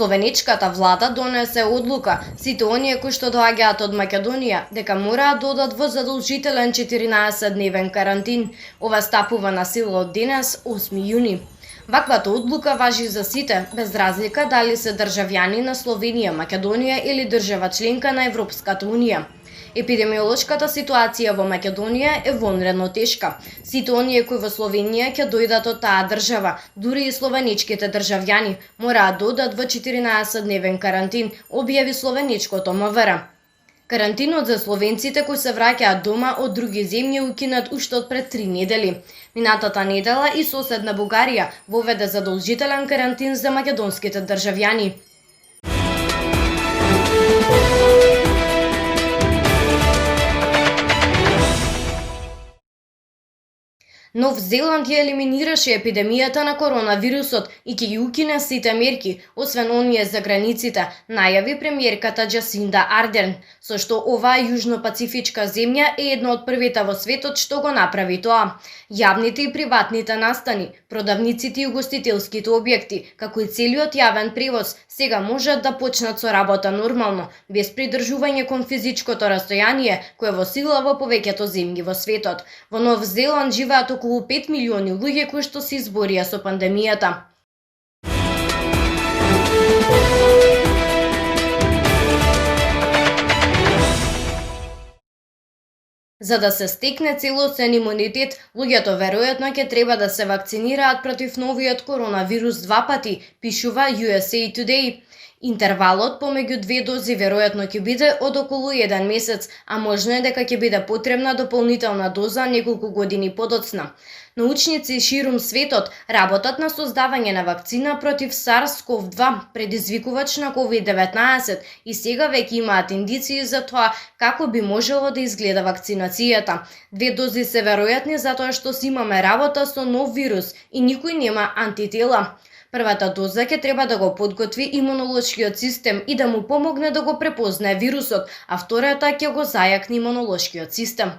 Словеничката влада донесе одлука сите оние кои што доаѓаат од Македонија дека мораат да одат во задолжителен 14-дневен карантин. Ова стапува на сила од денес, 8 јуни. Ваквата одлука важи за сите, без разлика дали се државјани на Словенија, Македонија или држава членка на Европската унија. Епидемиолошката ситуација во Македонија е вонредно тешка. Сите оние кои во Словенија ќе дојдат од таа држава, дури и словеничките државјани, мораат да одат во 14-дневен карантин, објави словеничкото МВР. Карантинот за словенците кои се враќаат дома од други земји укинат уште од пред 3 недели. Минатата недела и соседна Бугарија воведе задолжителен карантин за македонските државјани. Нов Зеланд ја елиминираше епидемијата на коронавирусот и ќе ги укине сите мерки, освен оние за границите, најави премиерката Джасинда Ардерн, со што оваа јужно-пацифичка земја е една од првите во светот што го направи тоа. Јавните и приватните настани, продавниците и угостителските објекти, како и целиот јавен превоз, сега можат да почнат со работа нормално, без придржување кон физичкото растојание, кое во сила во повеќето земји во светот. Во Нов Зеланд живеат околу 5 милиони луѓе кои што се изборија со пандемијата. За да се стекне целосен имунитет, луѓето веројатно ќе треба да се вакцинираат против новиот коронавирус 2 пати, пишува USA Today. Интервалот помеѓу 2 дози веројатно ќе биде од околу 1 месец, а можно е дека ќе биде потребна дополнителна доза неколку години подоцна. Научници ширум светот работат на создавање на вакцина против SARS-CoV-2, предизвикувач на COVID-19, и сега веќе имаат индиции за тоа како би можело да изгледа вакцинацијата. 2 дози се веројатни затоа што си имаме работа со нов вирус и никој нема антитела. Првата доза ќе треба да го подготви имунолошкиот систем и да му помогне да го препознае вирусот, а втората ќе го зајакне имунолошкиот систем.